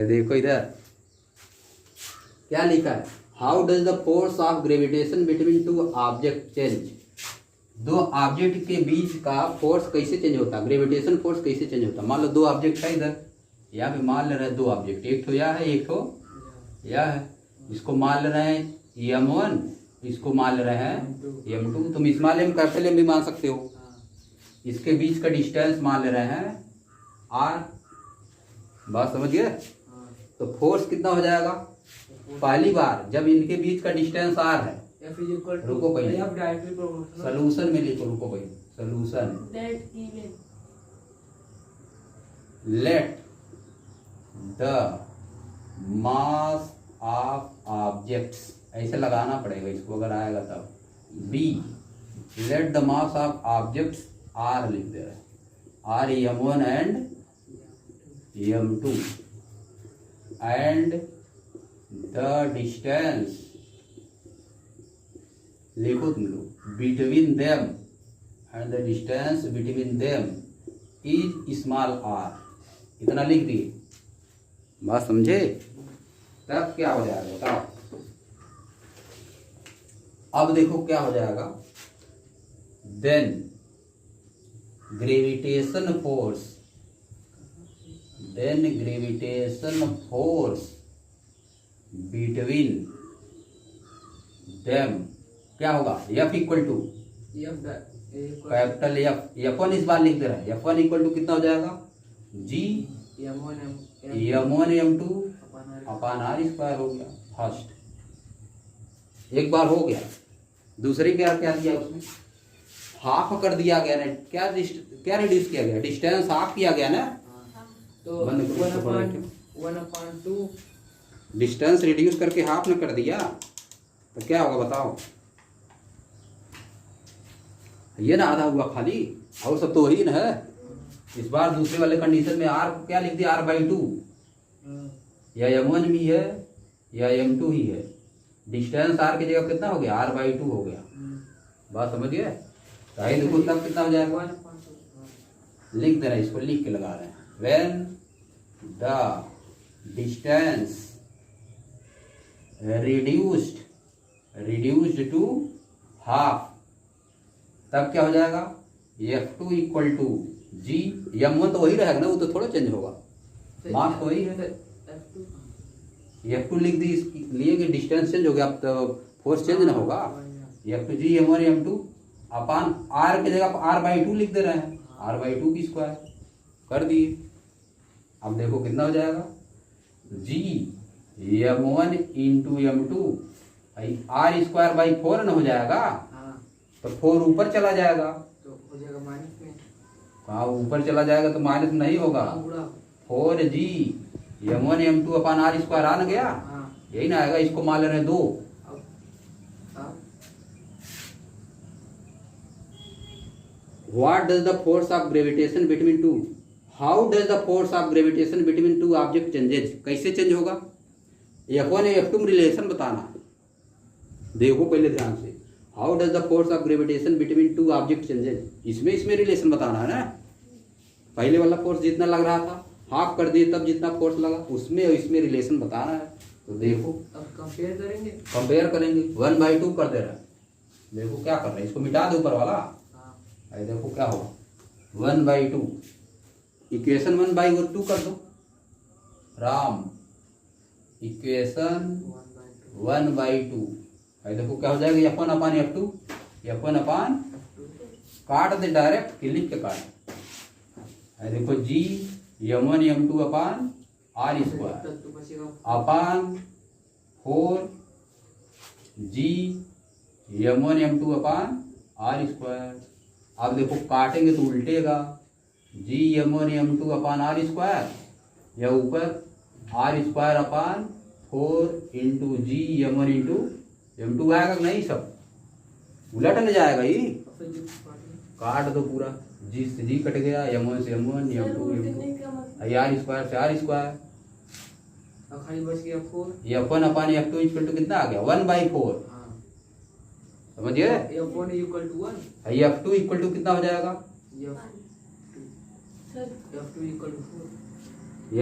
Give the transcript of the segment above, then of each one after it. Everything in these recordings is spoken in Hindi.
देखो इधर क्या लिखा है, how does the force of gravitation between two object change. दो ऑब्जेक्ट के बीच का फोर्स कैसे चेंज होता है, ग्रेविटेशन फोर्स कैसे चेंज होता है। मान लो दो ऑब्जेक्ट है इधर, यहाँ पे मान ले रहे हैं दो ऑब्जेक्ट, एक तो यह है एक तो यह है। इसको मान ले रहे हैं m1, इसको मान ले रहे हैं m2। तुम स्मॉल m कैपिटल M भी मान सकते हो। इसके बीच का डिस्टेंस मान ले रहे हैं r। बात समझ गए। तो फोर्स कितना हो जाएगा, पहली बार जब इनके बीच का डिस्टेंस r है, रुको पहले सोल्यूशन में लिखो, रुको पहले solution, let the mass of objects, ऐसे लगाना पड़ेगा इसको अगर आएगा तब। Be let the mass of objects are लिख दे रहे हैं, are m1 and m2 and the distance लिखो तुम लोग, between them and the distance between them is small r. इतना लिख दिए, बात समझे। तब क्या हो जाएगा बताओ। अब देखो क्या हो जाएगा, then gravitation force, then gravitation force between them क्या होगा, F equal to capital F1 इस बार लिख दे रहा है। F1 इक्वल टू कितना हो जाएगा, G m1 m2 अपान r स्क्वायर हो गया। फर्स्ट एक बार हो गया, दूसरी क्या क्या दिया उसमें, हाफ कर दिया गया ना, क्या क्या रिड्यूस किया गया, डिस्टेंस हाफ किया गया ना। तो 1/2 डिस्टेंस रिड्यूस करके हाफ न कर दिया, तो क्या होगा बताओ। ये ना आधा हुआ खाली, और सब तो वही ना है। इस बार दूसरे वाले कंडीशन में r को क्या लिख दिया, r/2, या m1 भी है या m2 ही है। डिस्टेंस r की जगह कितना हो गया, r/2 हो गया। बात समझ गए। सही देखो तब कितना हो जाएगा, लिख दे रहे हैं, इसको लिख के लगा रहे हैं। When the distance reduced to half, तब क्या हो जाएगा, F2 equal to G, m1 तो वही रहेगा ना, वो तो थोड़ा चेंज होगा, मास तो वही है। F2 लिख दी इसलिए कि डिस्टेंस चेंज हो गया, अब तो फोर्स चेंज ना होगा। F2 G m1 m2 अपान r की जगह r/2 लिख दे रहे हैं, r/2 की स्क्वायर कर दिए। अब देखो कितना हो जाएगा, G m1 into m2 r square by 4 न हो जाएगा, तो 4 ऊपर चला जाएगा, तो हो जाएगा माइनस में। कहाँ ऊपर चला जाएगा तो माइनस नहीं होगा। 4G m1 m2 अपान r स्क्वायर आ न गया, यही ना आएगा। इसको मान ले रहे हैं 2। What does the force of gravitation between two? How does the force of gravitation between two object changes? कैसे चेंज होगा, F1 और F2 में रिलेशन बताना। देखो पहले ध्यान से, how does the force of gravitation between two object changes, इसमें रिलेशन बताना है ना। पहले वाला फोर्स जितना लग रहा था हाफ कर दिए, तब जितना फोर्स लगा उसमें और इसमें रिलेशन बताना है। तो देखो अब कंपेयर करेंगे 1/2 कर दे रहा है। देखो क्या कर रहे हैं, इसको मिटा दो ऊपर वाला, अरे देखो क्या होगा, 1/2 इक्वेशन 1/2 कर दो राम, इक्वेशन 1/2। अरे देखो क्या हो जाएगा, F1 अपान F2, F1 अपान, काट दे डायरेक्ट, लिख के काट। अरे देखो G m1 m2 अपान r square upon 4G m1 m2 अपान r स्क्वायर। अब देखो काटेंगे तो उल्टेगा, G m1 m2 अपान r स्क्वायर, या ऊपर r square upon 4 into G m1 into m2 आएगा कि नहीं, सब उलट न जाएगा। ये काट दो पूरा, G से G कट गया, m1 से m1, m2 r स्क्वायर से r स्क्वायर, खाली बच गया 4। F1 upon F2 equal to कितना आ गया, 1/4। समझिए, F1 equal to 1, F2 equal to कितना हो जाएगा, F2 equal to 4।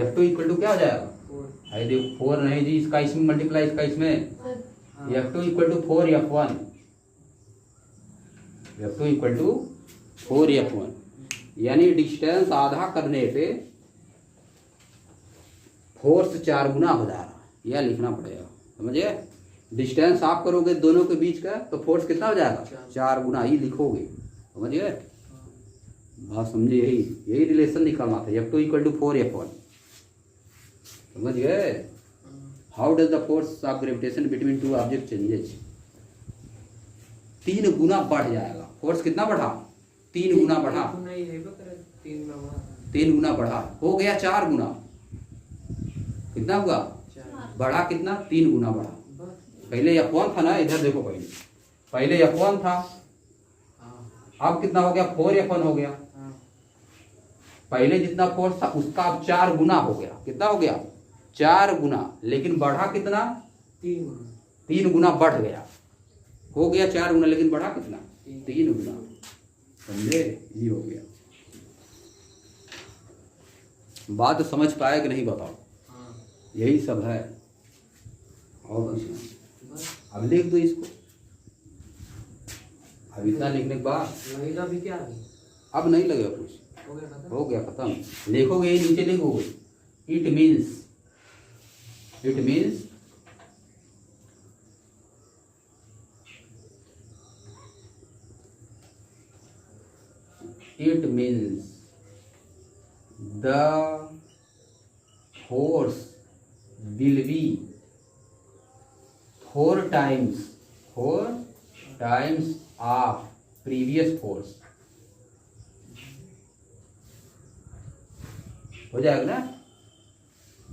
F2 equal to क्या हो जाएगा, अरे देखो 4 नहीं जी, इसका इसमें मल्टीप्लाई, इसका इसमें F2 equal to 4F1, F2 equal to 4F1, यानी डिस्टेंस आधा करने पे फोर्स 4 गुना हो जा रहा, यह लिखना पड़ेगा, समझिए। डिस्टेंस आप करोगे दोनों के बीच का तो फोर्स कितना हो जाएगा, 4 गुना ही लिखोगे, समझिए। बात समझे, यही रिलेशन निकालना था, F2 इक्वल टू 4F1, समझ गए। How does the force of gravitation between two object changes, 3 गुना बढ़ जाएगा फोर्स, कितना बढ़ा, 3 गुना बढ़ा, 3 गुना बढ़ा, हो गया 4 गुना, कितना हुआ, बढ़ा कितना, 3 गुना बढ़ा। पहले F1 था ना, इधर देखो, पहले F1 था, अब कितना हो गया, 4F1 हो गया। पहले जितना फोर्स था उसका अब 4 गुना हो गया, कितना हो गया, 4 गुना, लेकिन बढ़ा कितना, 3 गुना बढ़ गया, हो गया 4 गुना, लेकिन बढ़ा कितना, 3 गुना, समझे, ये हो गया। बात समझ पाए कि नहीं बताओ, यही सब है, और कुछ नहीं। अब लिख दो इसको, अब इतना लिखने के बाद लगेगा भी क्या, अब नहीं लगेगा कुछ, हो गया खत्म। लिखोगे नीचे लिखोगे, it means the force will be 4 times of previous force, हो जाएगा ना।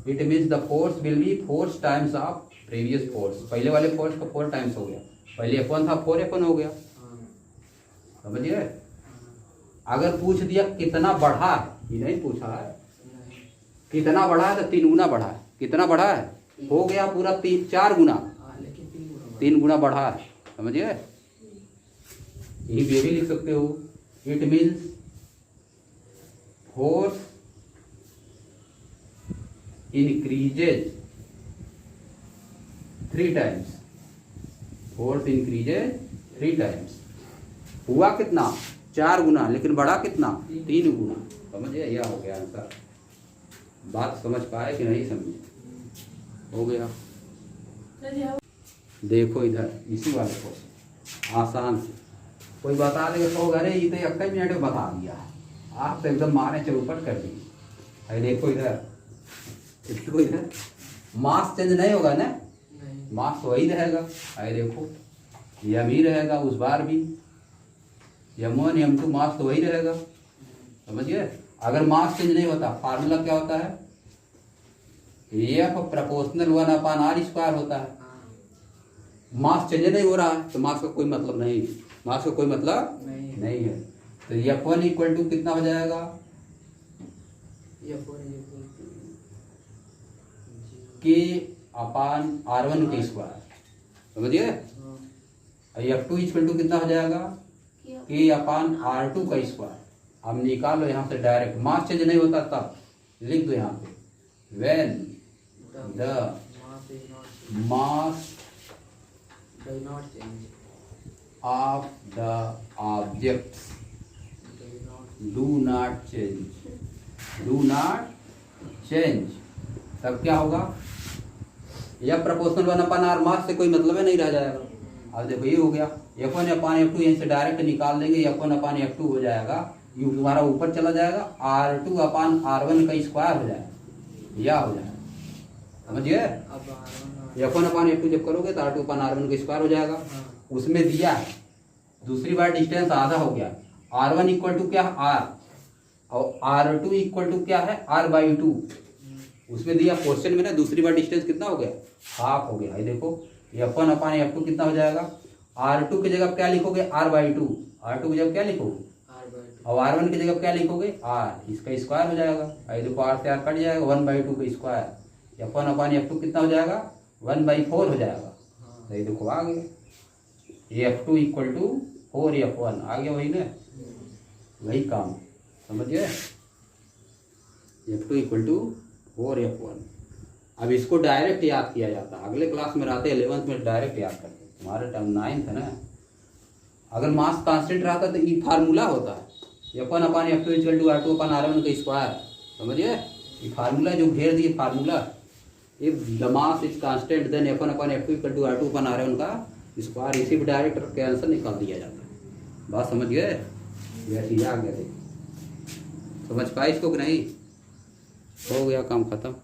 It means the force will be 4 times of previous force, पहले वाले फोर्स का 4 times हो गया, पहले F1 था 4F1 हो गया, समझिए। अगर पूछ दिया कितना बढ़ा है, ये नहीं पूछा है, कितना बढ़ा है तो 3 गुना बढ़ा है, कितना बढ़ा है, हो गया पूरा 4 गुना, 3 गुना बढ़ा है, समझिए। ये भी लिख सकते हो, it means force increases 3 times, force increases 3 times, हुआ कितना, 4 गुना, लेकिन बढ़ा कितना, 3 गुना, समझिए, यह हो गया आंसर। बात समझ पाए कि नहीं समझे, हो गया। देखो इधर इसी वाले को आसान से कोई बता देगा तो अरे ये तो 1 मिनट में बता दिया, आप तो एकदम मारे चौपट कर दी। अरे देखो इधर मास चेंज नहीं होगा ना, मास तो वही रहेगा। अरे देखो यम ही रहेगा, उस बार भी M1 M2 मास तो वही रहेगा, समझिए। अगर मास चेंज नहीं होता, फार्मूला क्या होता है, F प्रोपोर्शनल 1/r² होता है। मास चेंज नहीं हो रहा है तो मास का कोई मतलब नहीं, मास का कोई मतलब नहीं है। तो F1 इक्वल टू कितना हो जाएगा, K/r1², समझिए। F2 इक्वल टू कितना हो जाएगा, K/r2²। अब निकालो यहाँ से डायरेक्ट, मास चेंज नहीं होता तब लिख दो यहाँ पे, when the mass of the objects do not change, तब क्या होगा, यह प्रोपोर्शनल 1/r, मास से कोई मतलब है नहीं रह जाएगा। अब देखो ये हो गया, F1/F2 यहीं से डायरेक्ट निकाल देंगे, F1/F2 हो जाएगा, यू तुम्हारा ऊपर चला जाएगा, R2/R1² हो जाएगा, यह हो जाएगा, समझिए। F1/F2 जब करोगे तो R2/R1² हो जाएगा। उसमें दिया है दूसरी बार डिस्टेंस आधा हो गया, R1 इक्वल टू क्या है, R, और R2 इक्वल टू क्या है, R/2। उसमें दिया क्वेश्चन में ना, दूसरी बार डिस्टेंस कितना हो गया, हाफ हो गया। ये देखो F1/F2 कितना हो जाएगा, R2 की जगह क्या लिखोगे, R/2, R2 की जगह क्या लिखोगे, और R1 की जगह क्या लिखोगे, R, इसका स्क्वायर हो जाएगा। ये देखो R से R कट जाएगा, 1/2 का स्क्वायर, F1/F2 कितना हो जाएगा, 1/4 हो जाएगा। ये देखो आ गया, F2 इक्वल टू 4F1 आ गया, वही ना, वही काम, समझिए। F2 इक्वल टू 4F1, अब इसको डायरेक्ट याद किया जाता है, अगले क्लास में रहते 11th में डायरेक्ट याद करते, तुम्हारे टाइम 9th है ना। अगर मास कांस्टेंट रहता तो ये फार्मूला होता है F1/F2 = R2/R1 का स्क्वायर, समझिए ये फार्मूला जो घेर दिए formula, if the mass is constant then F1/F2 = R2/R1 का स्क्वायर, इसी पर डायरेक्ट के आंसर निकाल दिया जाता है। बात समझ गए? यह चीज़ आ गया, समझ पाए इसको कि नहीं? हो गया काम खत्म।